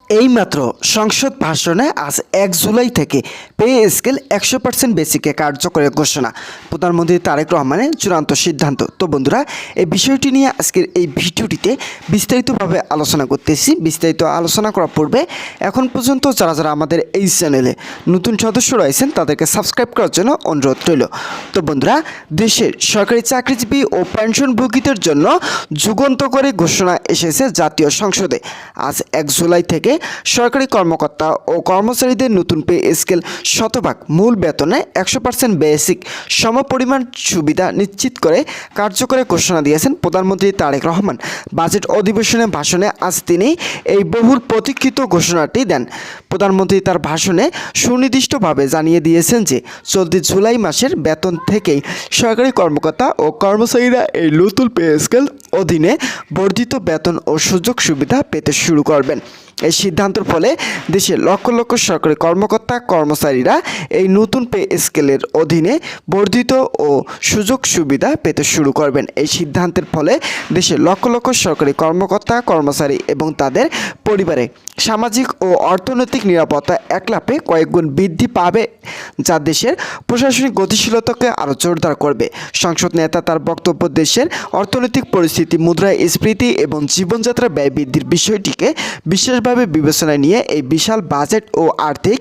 এইমাত্র সংসদ ভাষণে আজ 1 জুলাই থেকে পে স্কেল 100% বেসিকে কার্যকরের ঘোষণা। প্রধানমন্ত্রী তারেক রহমানের চূড়ান্ত সিদ্ধান্ত। তো বন্ধুরা, এই বিষয়টি নিয়ে আজকের এই ভিডিওটিতে বিস্তারিতভাবে আলোচনা করতেছি। বিস্তারিত আলোচনা করার পূর্বে এখন পর্যন্ত যারা যারা আমাদের এই চ্যানেলে নতুন সদস্য রয়েছেন তাদেরকে সাবস্ক্রাইব করার জন্য অনুরোধ রইল। তো বন্ধুরা, দেশের সরকারি চাকরিজীবী ও পেনশনভোগীদের জন্য যুগান্তকারী ঘোষণা এসেছে জাতীয় সংসদে। আজ 1 জুলাই থেকে সরকারি কর্মকর্তা ও কর্মচারীদের নতুন পে স্কেল শতভাগ মূল বেতনে 100% বেসিক সমপরিমাণ সুবিধা নিশ্চিত করে কার্যকরের ঘোষণা দিয়েছেন প্রধানমন্ত্রী তারেক রহমান। বাজেট অধিবেশনে ভাষণে আজ তিনি এই বহুল প্রতীক্ষিত ঘোষণাটি দেন। প্রধানমন্ত্রী তার ভাষণে সুনির্দিষ্টভাবে জানিয়ে দিয়েছেন যে চলতি জুলাই মাসের বেতন থেকেই সরকারি কর্মকর্তা ও কর্মচারীরা এই নতুন পে স্কেল অধীনে বর্ধিত বেতন ও সুযোগ সুবিধা পেতে শুরু করবেন। এই সিদ্ধান্তের ফলে দেশের লক্ষ লক্ষ সরকারি কর্মকর্তা কর্মচারীরা এই নতুন পে স্কেলের অধীনে বর্ধিত ও সুযোগ সুবিধা পেতে শুরু করবেন। এই সিদ্ধান্তের ফলে দেশের লক্ষ লক্ষ সরকারি কর্মকর্তা কর্মচারী এবং তাদের পরিবারে সামাজিক ও অর্থনৈতিক নিরাপত্তা এক লাফে কয়েকগুণ বৃদ্ধি পাবে, যা দেশের প্রশাসনিক গতিশীলতাকে আরও জোরদার করবে। সংসদ নেতা তার বক্তব্য দেশের অর্থনৈতিক পরিস্থিতি, মুদ্রাস্ফীতি এবং জীবনযাত্রা ব্যয় বৃদ্ধির বিষয়টিকে বিশেষভাবে বিবেচনায় নিয়ে এই বিশাল বাজেট ও আর্থিক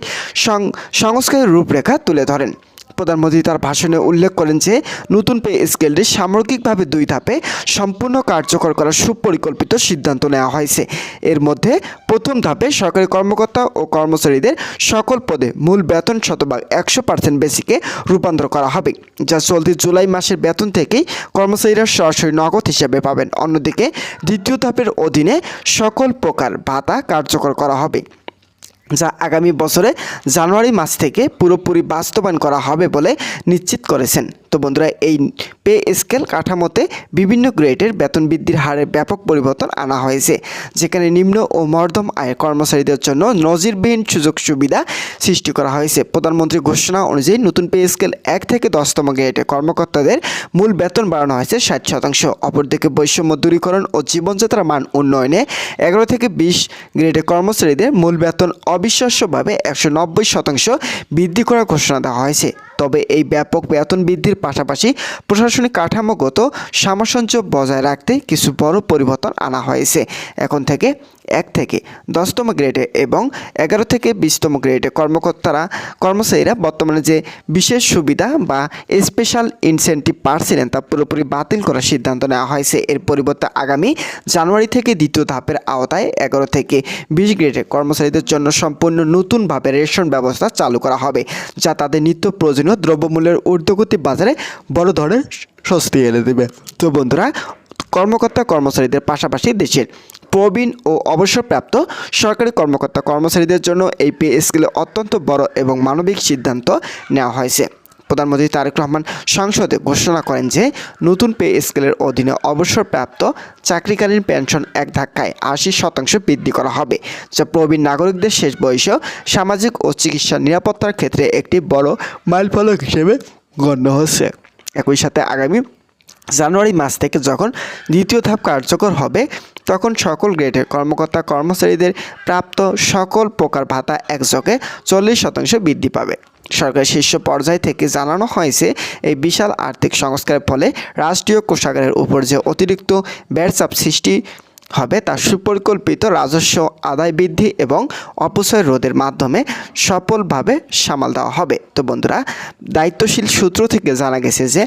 সংস্কারের রূপরেখা তুলে ধরেন। প্রধানমন্ত্রী তার ভাষণে উল্লেখ করেন যে নতুন পে স্কেলটি সামগ্রিকভাবে 2 ধাপে সম্পূর্ণ কার্যকর করার সুপরিকল্পিত সিদ্ধান্ত নেওয়া হয়েছে। এর মধ্যে প্রথম ধাপে সরকারি কর্মকর্তা ও কর্মচারীদের সকল পদে মূল বেতন শতভাগ 100% বেসিকে রূপান্তর করা হবে, যা চলতি জুলাই মাসের বেতন থেকেই কর্মচারীরা সরাসরি নগদ হিসেবে পাবেন। অন্যদিকে দ্বিতীয় ধাপের অধীনে সকল প্রকার ভাতা কার্যকর করা হবে, যা আগামী বছরে জানুয়ারি মাস থেকে পুরোপুরি বাস্তবায়ন করা হবে বলে নিশ্চিত করেছেন। তো বন্ধুরা, এই পে স্কেল কাঠামোতে বিভিন্ন গ্রেডের বেতন বৃদ্ধির হারে ব্যাপক পরিবর্তন আনা হয়েছে, যেখানে নিম্ন ও মধ্যম আয়ের কর্মচারীদের জন্য নজিরবিহীন সুযোগ সুবিধা সৃষ্টি করা হয়েছে। প্রধানমন্ত্রীর ঘোষণা অনুযায়ী নতুন পে স্কেল 1 থেকে 10তম গ্রেডের কর্মকর্তাদের মূল বেতন বাড়ানো হয়েছে 60%। অপরদিকে বৈষম্য দূরীকরণ ও জীবনযাত্রার মান উন্নয়নে 11 থেকে 20 গ্রেডের কর্মচারীদের মূল বেতন অবিশ্বাস্যভাবে 190% বৃদ্ধি করার ঘোষণা দেওয়া হয়েছে। তবে এই ব্যাপক বেতন বৃদ্ধির পাশাপাশি প্রশাসনিক কাঠামোগত সামঞ্জস্য বজায় রাখতে কিছু বড় পরিবর্তন আনা হয়েছে। এখন থেকে 1 থেকে 10তম গ্রেডে এবং 11 থেকে 20তম গ্রেডে কর্মচারীরা বর্তমানে যে বিশেষ সুবিধা বা স্পেশাল ইনসেন্টিভ পাচ্ছিলেন তা পুরোপুরি বাতিল করার সিদ্ধান্ত নেওয়া হয়েছে। এর পরিবর্তে আগামী জানুয়ারি থেকে দ্বিতীয় ধাপের আওতায় 11 থেকে 20 গ্রেডের কর্মচারীদের জন্য সম্পূর্ণ নতুনভাবে রেশন ব্যবস্থা চালু করা হবে, যা তাদের নিত্য প্রয়োজনীয় দ্রব্যমূল্যের ঊর্ধ্বগতি বাজারে বড় ধরনের স্বস্তি এনে দেবে। তো বন্ধুরা, কর্মকর্তা কর্মচারীদের পাশাপাশি দেশের প্রবীণ ও অবসরপ্রাপ্ত সরকারি কর্মকর্তা কর্মচারীদের জন্য এই পে স্কেলে অত্যন্ত বড় এবং মানবিক সিদ্ধান্ত নেওয়া হয়েছে। প্রধানমন্ত্রী তারেক রহমান সংসদে ঘোষণা করেন যে নতুন পে স্কেলের অধীনে অবসরপ্রাপ্ত চাকরিকালীন পেনশন এক ধাক্কায় 80% বৃদ্ধি করা হবে, যা প্রবীণ নাগরিকদের শেষ বয়সে সামাজিক ও চিকিৎসা নিরাপত্তার ক্ষেত্রে একটি বড় মাইলফলক হিসেবে গণ্য হচ্ছে। একই সাথে আগামী জানুয়ারি মাস থেকে যখন দ্বিতীয় ধাপ কার্যকর হবে, তখন সকল গ্রেডের কর্মকর্তা কর্মচারীদের প্রাপ্ত সকল প্রকার ভাতা একযোগে 40% বৃদ্ধি পাবে। সরকারের শীর্ষ পর্যায় থেকে জানানো হয়েছে এই বিশাল আর্থিক সংস্কারের ফলে রাষ্ট্রীয় কোষাগারের উপর যে অতিরিক্ত ব্যয় চাপ সৃষ্টি হবে তা সুপরিকল্পিত রাজস্ব আদায় বৃদ্ধি এবং অপচয় রোধের মাধ্যমে সফলভাবে সামাল দেওয়া হবে। তো বন্ধুরা, দায়িত্বশীল সূত্র থেকে জানা গেছে যে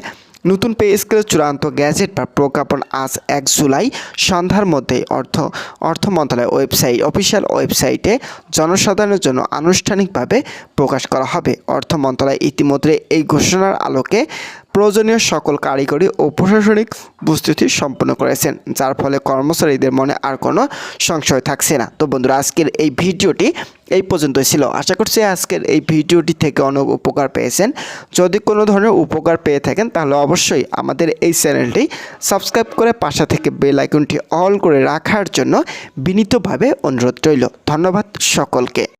নতুন পে স্কেলের চূড়ান্ত গ্যাজেট বা প্রজ্ঞাপন আজ 1 জুলাই সন্ধ্যার মধ্যেই অর্থ মন্ত্রণালয় অফিসিয়াল ওয়েবসাইটে জনসাধারণের জন্য আনুষ্ঠানিকভাবে প্রকাশ করা হবে। অর্থ মন্ত্রণালয় ইতিমধ্যে এই ঘোষণার আলোকে প্রয়োজনীয় সকল কারিগরি ও প্রশাসনিক প্রস্তুতি সম্পন্ন করেছেন, যার ফলে কর্মচারীদের মনে আর কোনো সংশয় থাকছে না। তো বন্ধুরা, আজকের এই ভিডিওটি এই পর্যন্তই ছিল। আশা করছি আজকের এই ভিডিওটি থেকে অনেক উপকার পেয়েছেন। যদি কোনো ধরনের উপকার পেয়ে থাকেন তাহলে অবশ্যই আমাদের এই চ্যানেলটি সাবস্ক্রাইব করে পাশে থেকে বেল আইকনটি অল করে রাখার জন্য বিনীতভাবে অনুরোধ রইল। ধন্যবাদ সকলকে।